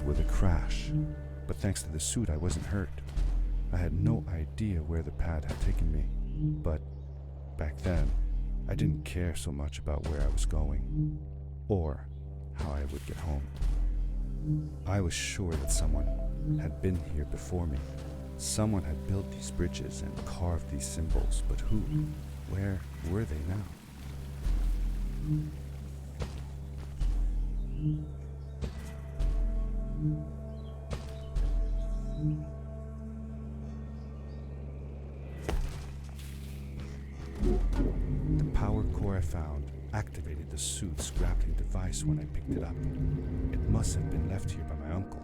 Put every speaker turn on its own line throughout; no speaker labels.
with a crash, but thanks to the suit I wasn't hurt. I had no idea where the pad had taken me, but back then I didn't care so much about where I was going or how I would get home. I was sure that someone had been here before me. Someone had built these bridges and carved these symbols, but who? Where were they now? The power core I found activated the suit's grappling device when I picked it up. It must have been left here by my uncle.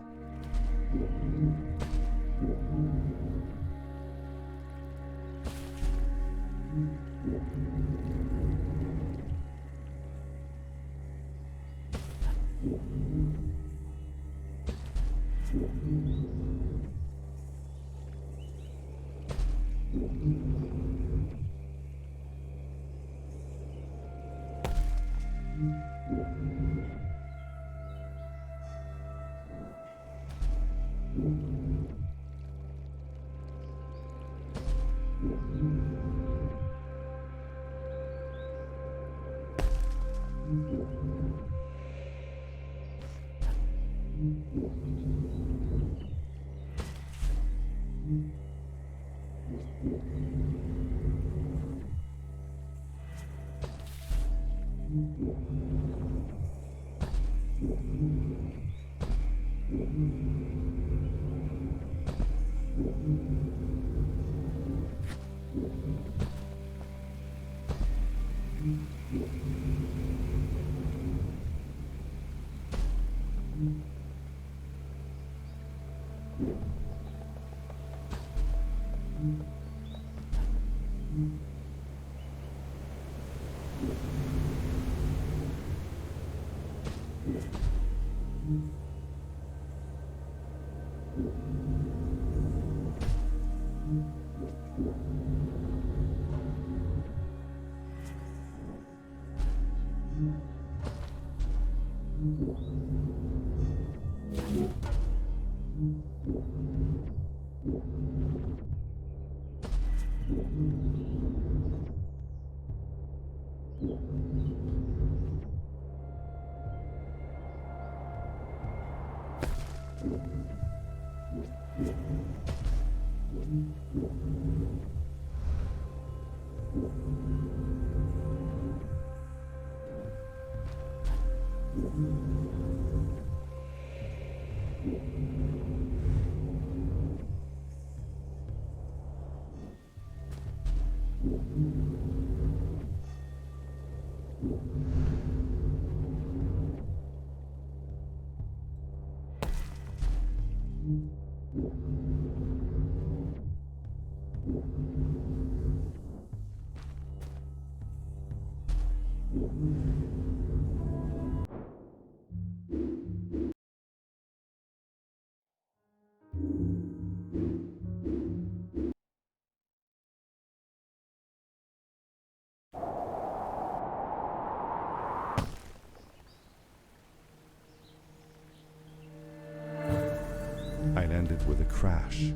I landed with a crash,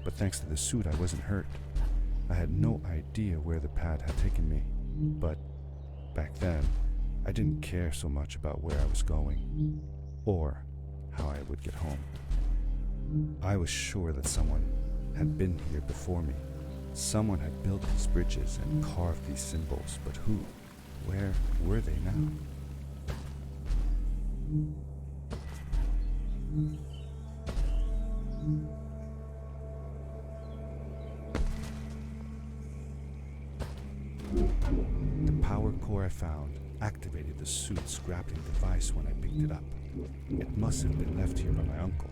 but thanks to the suit I wasn't hurt. I had no idea where the pad had taken me, but back then I didn't care so much about where I was going or how I would get home. I was sure that someone had been here before me. Someone had built these bridges and carved these symbols, but who? Where were they now? The power core I found activated the suit's grappling device when I picked it up. It must have been left here by my uncle.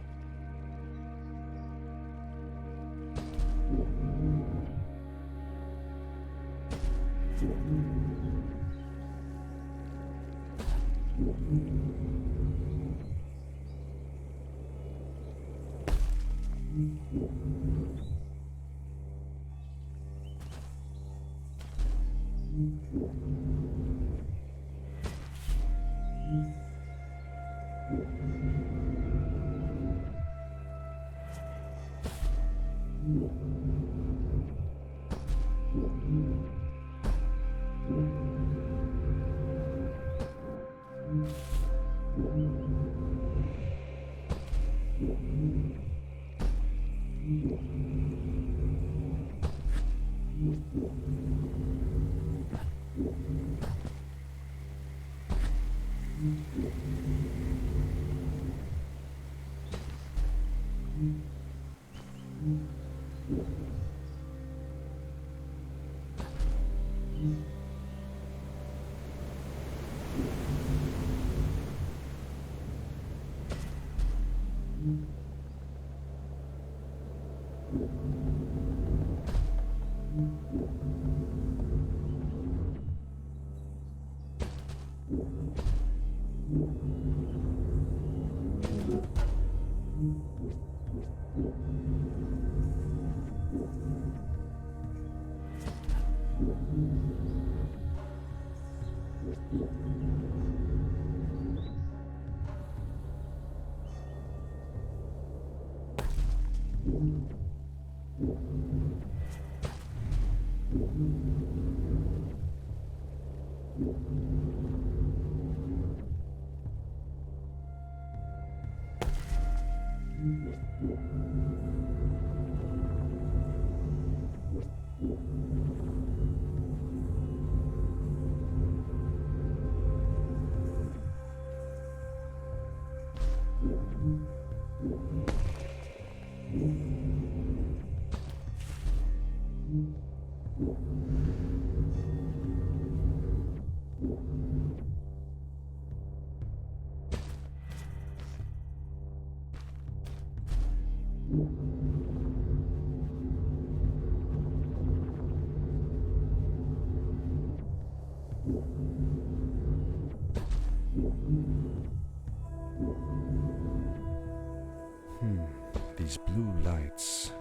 These blue lights.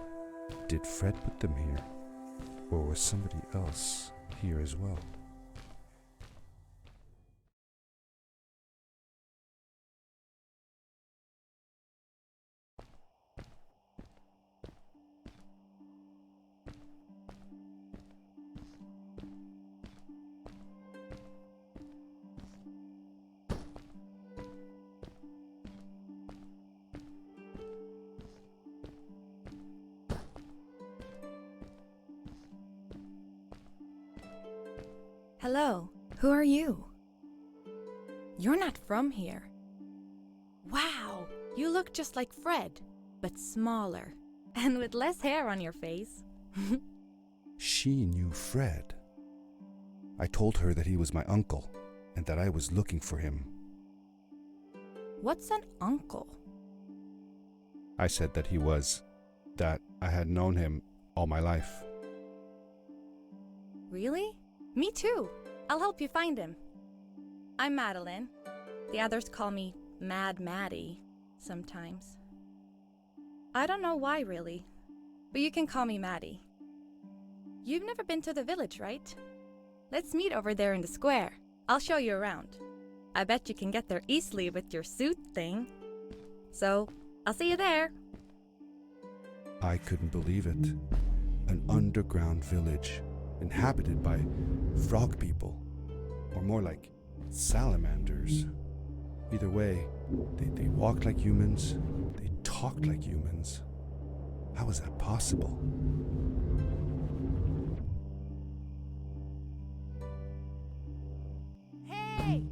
Did Fred put them here? Or was somebody else here as well?
Hello, who are you? You're not from here. Wow, you look just like Fred, but smaller, and with less hair on your face.
She knew Fred. I told her that he was my uncle, and that I was looking for him.
What's an uncle?
I said that he was, that I had known him all my life.
Really? Me too. I'll help you find him. I'm Madeline. The others call me Mad Maddie sometimes. I don't know why really, but you can call me Maddie. You've never been to the village, right? Let's meet over there in the square. I'll show you around. I bet you can get there easily with your suit thing. So, I'll see you there.
I couldn't believe it. An underground village, inhabited by frog people, or more like salamanders. Either way, they walked like humans, they talked like humans. How is that possible?
Hey!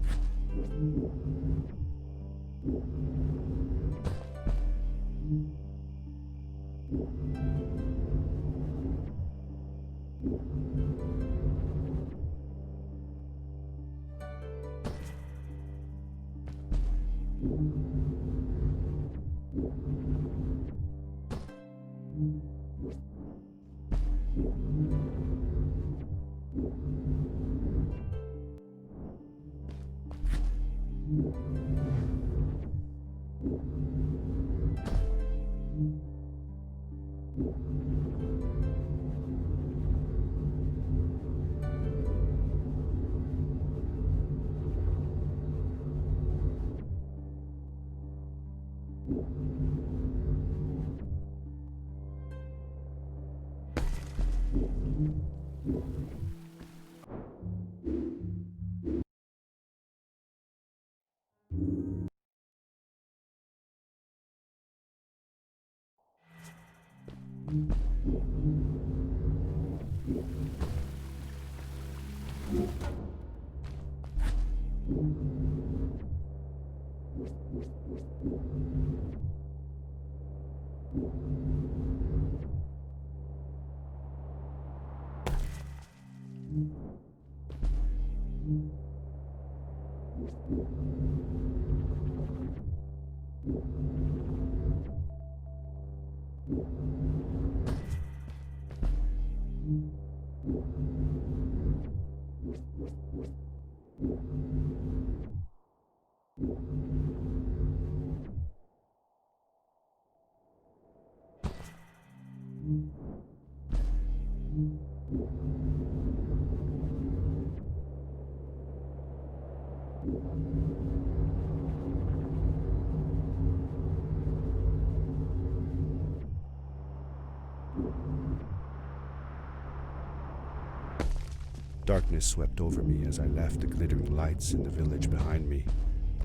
Darkness swept over me as I left the glittering lights in the village behind me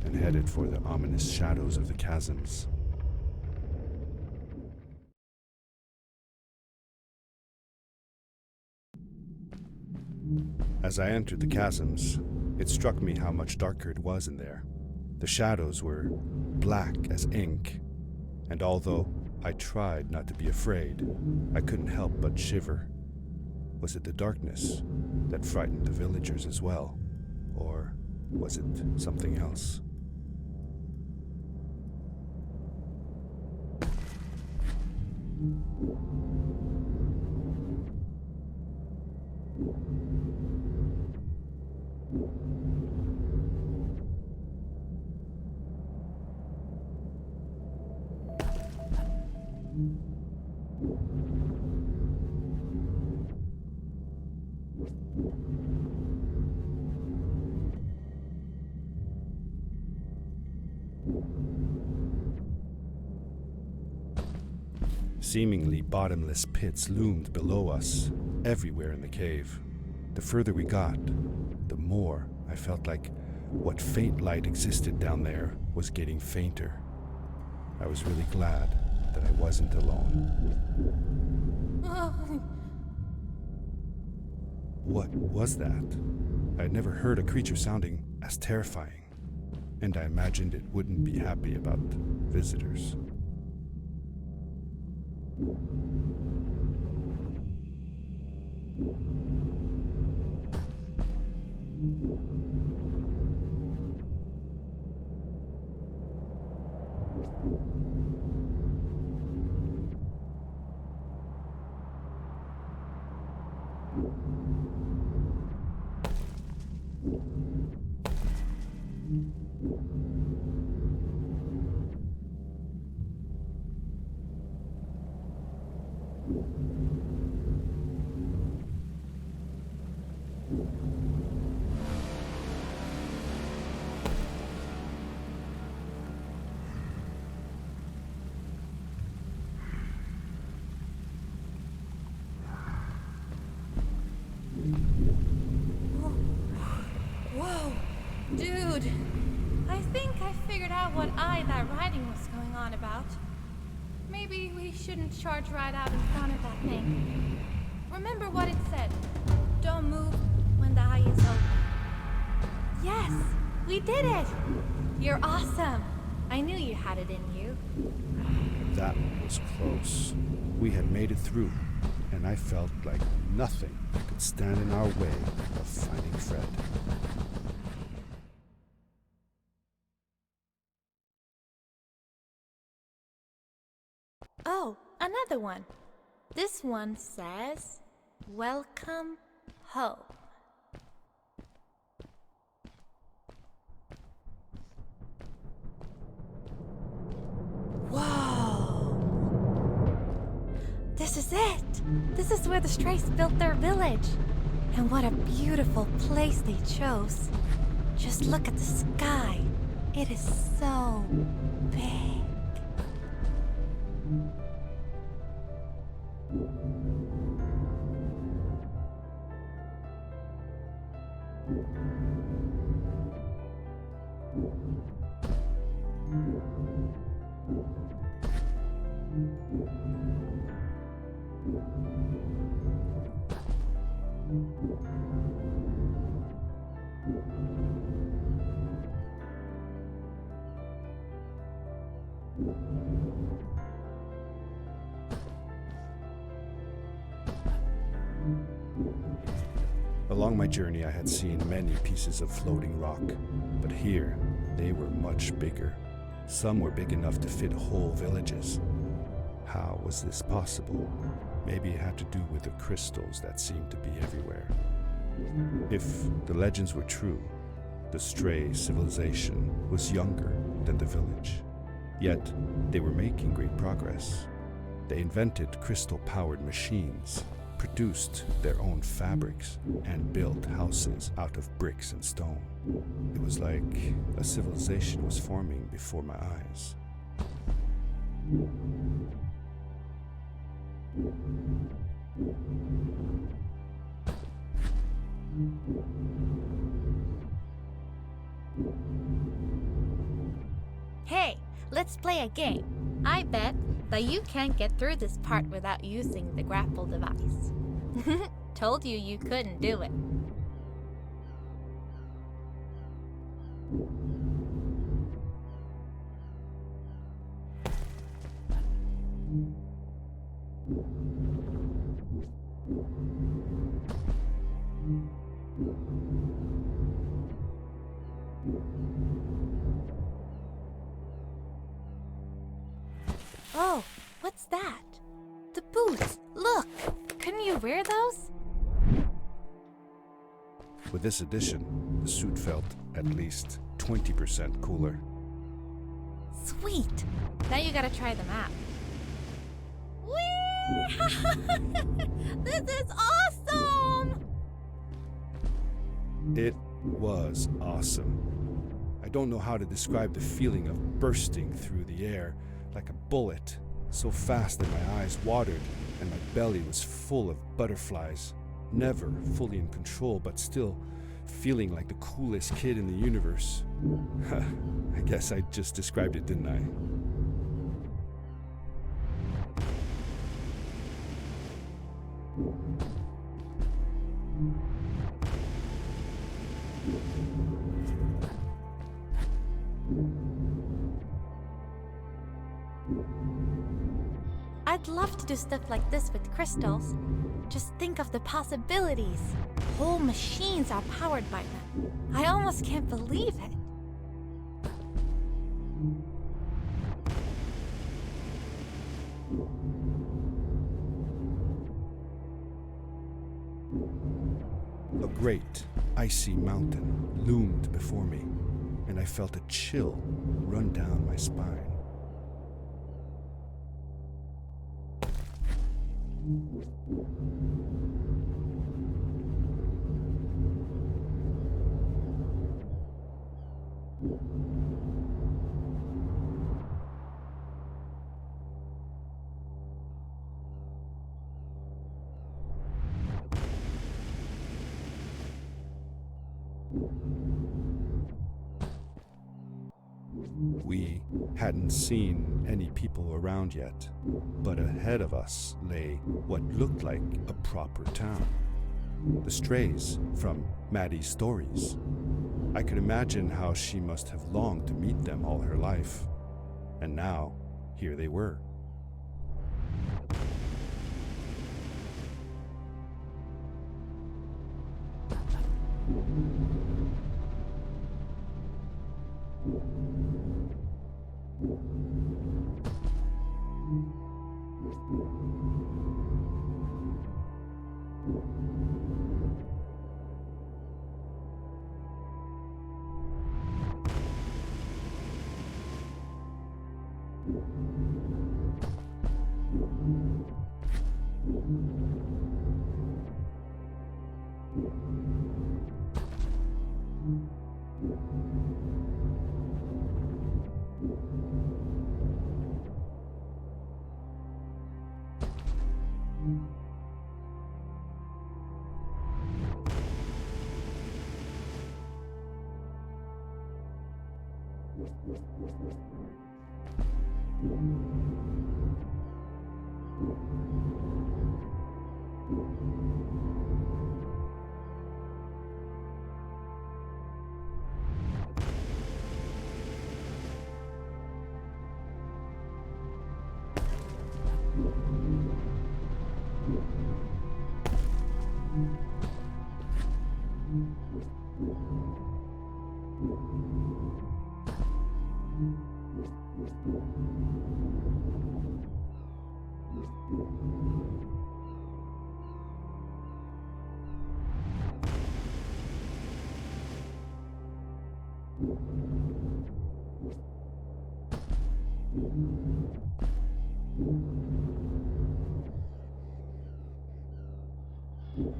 and headed for the ominous shadows of the chasms. As I entered the chasms, it struck me how much darker it was in there. The shadows were black as ink, and although I tried not to be afraid, I couldn't help but shiver. Was it the darkness that frightened the villagers as well? Or was it something else? Seemingly bottomless pits loomed below us, everywhere in the cave. The further we got, the more I felt like what faint light existed down there was getting fainter. I was really glad that I wasn't alone. What was that? I had never heard a creature sounding as terrifying, and I imagined it wouldn't be happy about visitors.
Whoa, dude. I think I figured out what that writing was going on about. Maybe we shouldn't charge right out in front of that thing. Remember what it said. Don't move when the eye is open. Yes, we did it! You're awesome. I knew you had it in you.
That was close. We had made it through, and I felt like nothing could stand in our way of finding Fred.
Oh, another one. This one says, "Welcome home." Whoa! This is it! This is where the Strays built their village. And what a beautiful place they chose. Just look at the sky. It is so big.
Along my journey, I had seen many pieces of floating rock, but here they were much bigger. Some were big enough to fit whole villages. How was this possible? Maybe it had to do with the crystals that seemed to be everywhere. If the legends were true, the stray civilization was younger than the village. Yet, they were making great progress. They invented crystal-powered machines, produced their own fabrics, and built houses out of bricks and stone. It was like a civilization was forming before my eyes.
Hey, let's play a game. I bet that you can't get through this part without using the grapple device. Told you you couldn't do it. Oh, what's that? The boots! Look! Couldn't you wear those?
With this addition, the suit felt at least 20% cooler.
Sweet! Now you gotta try them out. Whee! This is awesome!
It was awesome. I don't know how to describe the feeling of bursting through the air like a bullet, so fast that my eyes watered and my belly was full of butterflies, never fully in control, but still feeling like the coolest kid in the universe. I guess I just described it, didn't I?
I'd love to do stuff like this with crystals. Just think of the possibilities. Whole machines are powered by them. I almost can't believe it.
A great, icy mountain loomed before me, and I felt a chill run down my spine. We hadn't seen any people around yet, but ahead of us lay what looked like a proper town. The strays from Maddie's stories. I could imagine how she must have longed to meet them all her life. And now, here they were.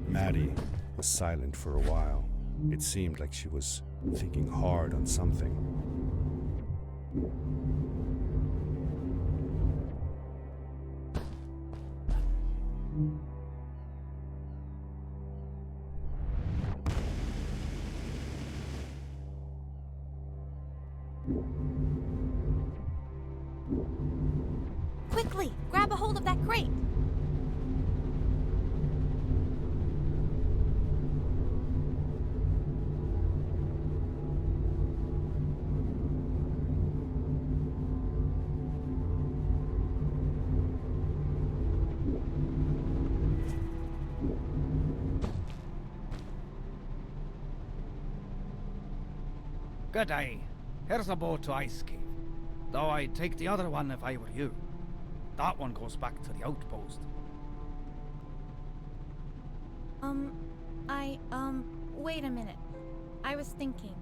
Maddie was silent for a while. It seemed like she was thinking hard on something.
Quickly, grab a hold of that crate.
Good day. Here's a boat to Ice Cave. Though I'd take the other one if I were you. That one goes back to the outpost.
Wait a minute. I was thinking.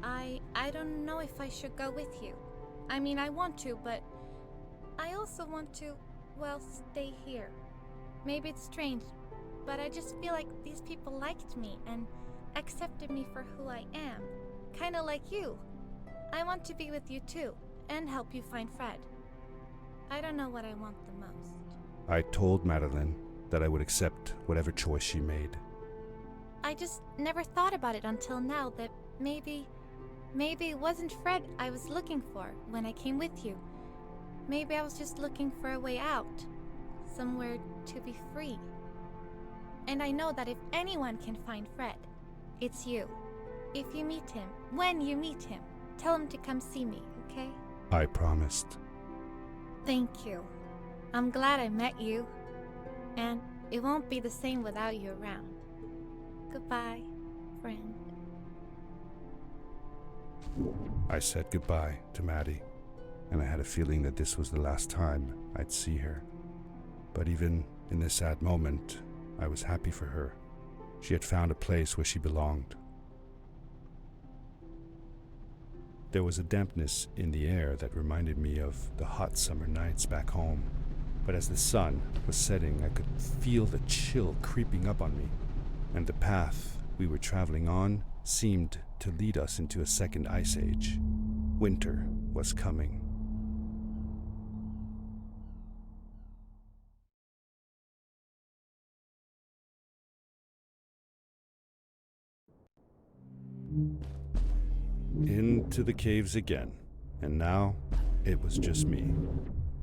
I don't know if I should go with you. I mean, I want to, but I also want to, well, stay here. Maybe it's strange, but I just feel like these people liked me and accepted me for who I am. Kinda like you. I want to be with you too, and help you find Fred. I don't know what I want the most.
I told Madeline that I would accept whatever choice she made.
I just never thought about it until now that maybe it wasn't Fred I was looking for when I came with you. Maybe I was just looking for a way out. Somewhere to be free. And I know that if anyone can find Fred, it's you. If you meet him, when you meet him, tell him to come see me, okay?
I promised.
Thank you. I'm glad I met you. And it won't be the same without you around. Goodbye, friend.
I said goodbye to Maddie, and I had a feeling that this was the last time I'd see her. But even in this sad moment, I was happy for her. She had found a place where she belonged. There was a dampness in the air that reminded me of the hot summer nights back home. But as the sun was setting, I could feel the chill creeping up on me, and the path we were traveling on seemed to lead us into a second ice age. Winter was coming. Into the caves again, and now it was just me,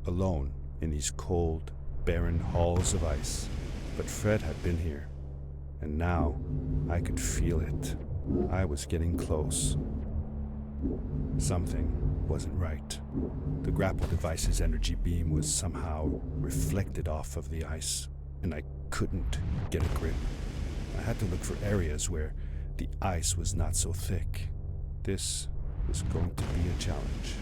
alone in these cold, barren halls of ice. But Fred had been here, and now I could feel it. I was getting close. Something wasn't right. The grapple device's energy beam was somehow reflected off of the ice, and I couldn't get a grip. I had to look for areas where the ice was not so thick. This was going to be a challenge.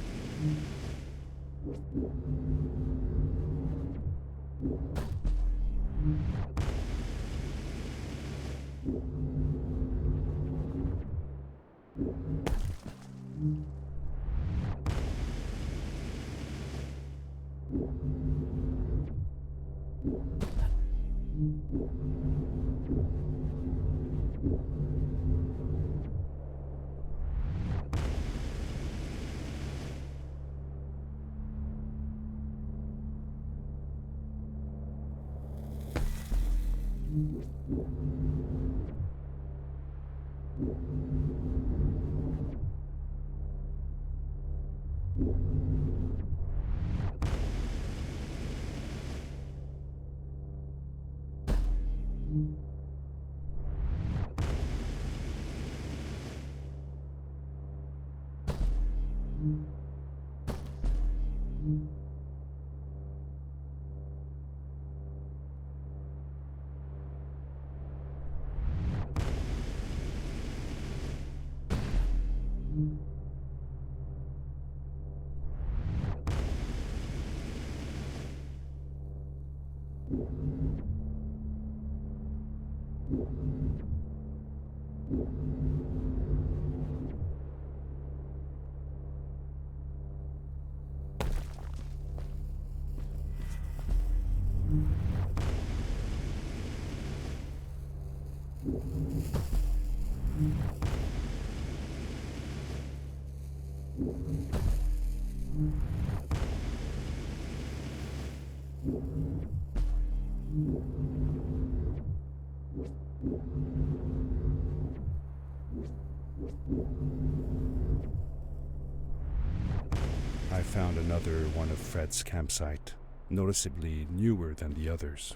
I found another one of Fred's campsite, noticeably newer than the others.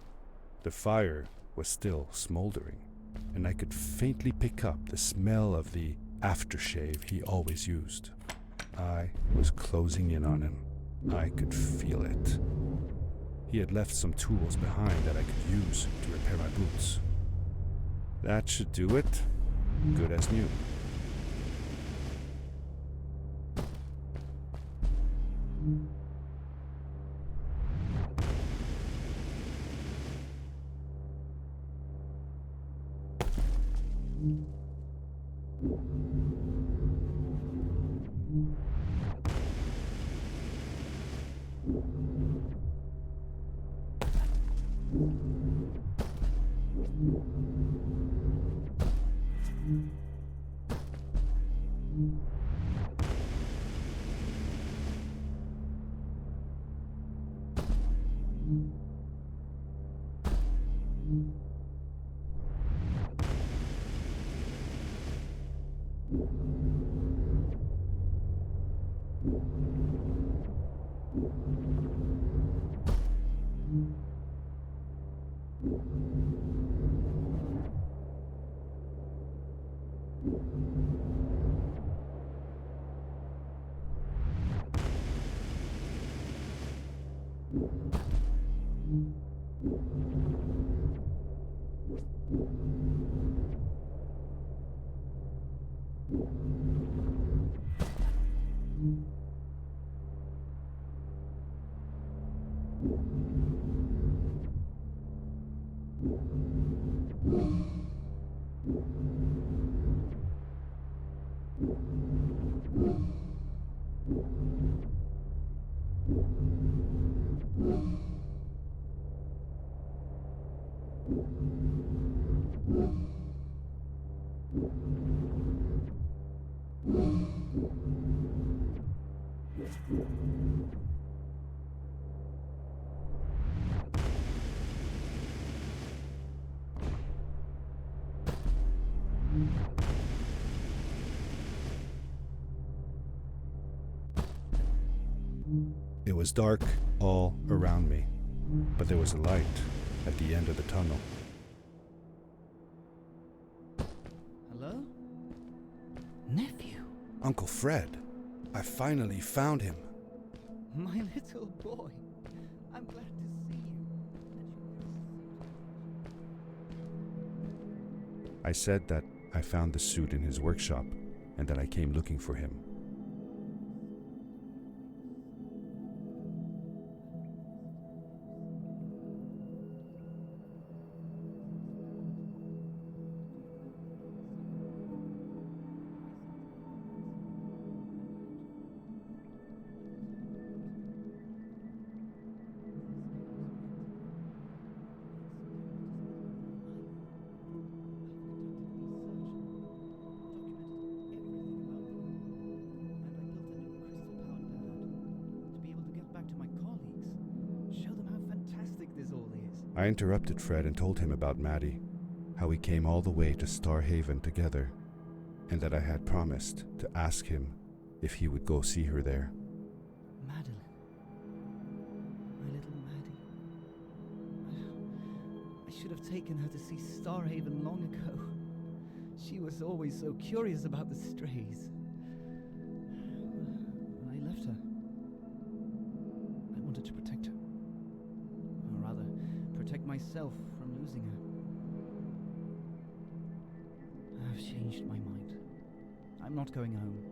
The fire was still smoldering, and I could faintly pick up the smell of the aftershave he always used. I was closing in on him. I could feel it. He had left some tools behind that I could use to repair my boots. That should do it. Good as new. It was dark all around me, but there was a light at the end of the tunnel.
Hello? Nephew?
Uncle Fred, I finally found him.
My little boy. I'm glad to see you.
I said that I found the suit in his workshop and that I came looking for him. I interrupted Fred and told him about Maddie, how we came all the way to Starhaven together, and that I had promised to ask him if he would go see her there.
Madeline. My little Maddie. I should have taken her to see Starhaven long ago. She was always so curious about the strays. When I left her, I wanted to protect her. Or rather, protect myself from losing her. I've changed my mind. I'm not going home.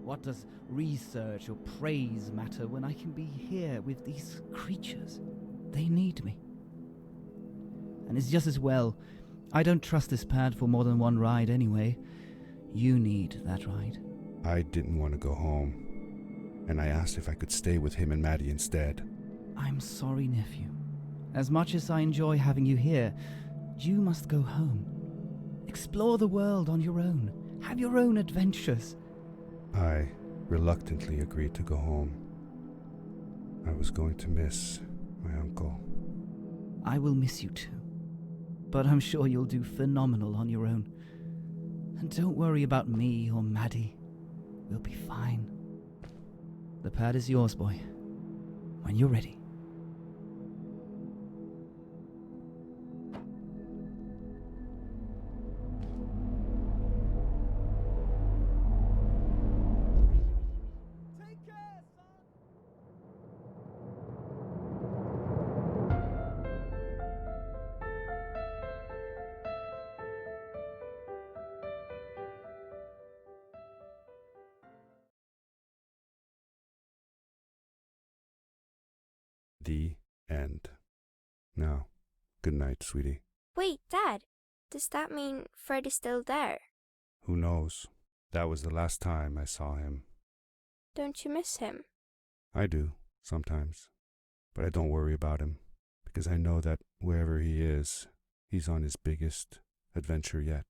What does research or praise matter when I can be here with these creatures? They need me. and it's just as well. I don't trust this pad for more than one ride anyway. You need that ride.
I didn't want to go home, and I asked if I could stay with him and Maddie instead.
I'm sorry, nephew. As much as I enjoy having you here, you must go home. Explore the world on your own. Have your own adventures.
I reluctantly agreed to go home. I was going to miss my uncle.
I will miss you too. But I'm sure you'll do phenomenal on your own. And don't worry about me or Maddie. We'll be fine. The pad is yours, boy. When you're ready.
The end. Now, good night, sweetie.
Wait, Dad. Does that mean Fred is still there?
Who knows? That was the last time I saw him.
Don't you miss him?
I do, sometimes. But I don't worry about him, because I know that wherever he is, he's on his biggest adventure yet.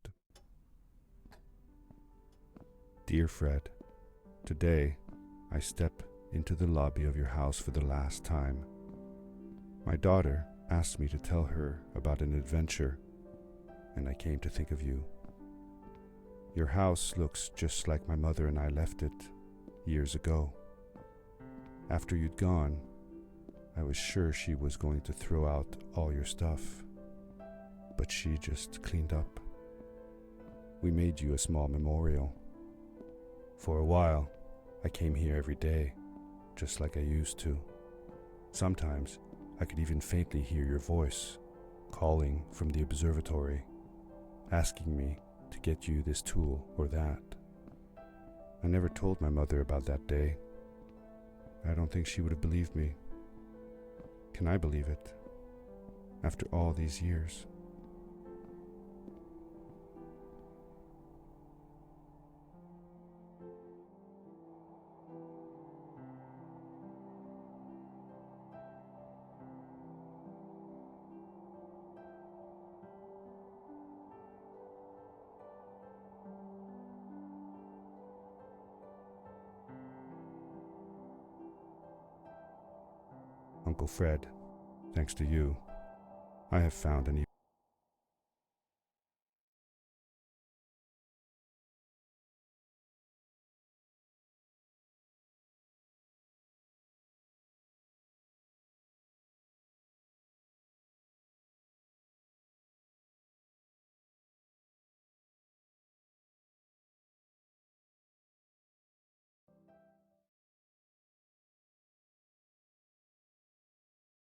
Dear Fred, today I step into the lobby of your house for the last time. My daughter asked me to tell her about an adventure, and I came to think of you. Your house looks just like my mother and I left it years ago. After you'd gone, I was sure she was going to throw out all your stuff, but she just cleaned up. We made you a small memorial. For a while, I came here every day, just like I used to. Sometimes I could even faintly hear your voice calling from the observatory, asking me to get you this tool or that. I never told my mother about that day. I don't think she would have believed me. Can I believe it? After all these years. Uncle Fred, thanks to you, I have found an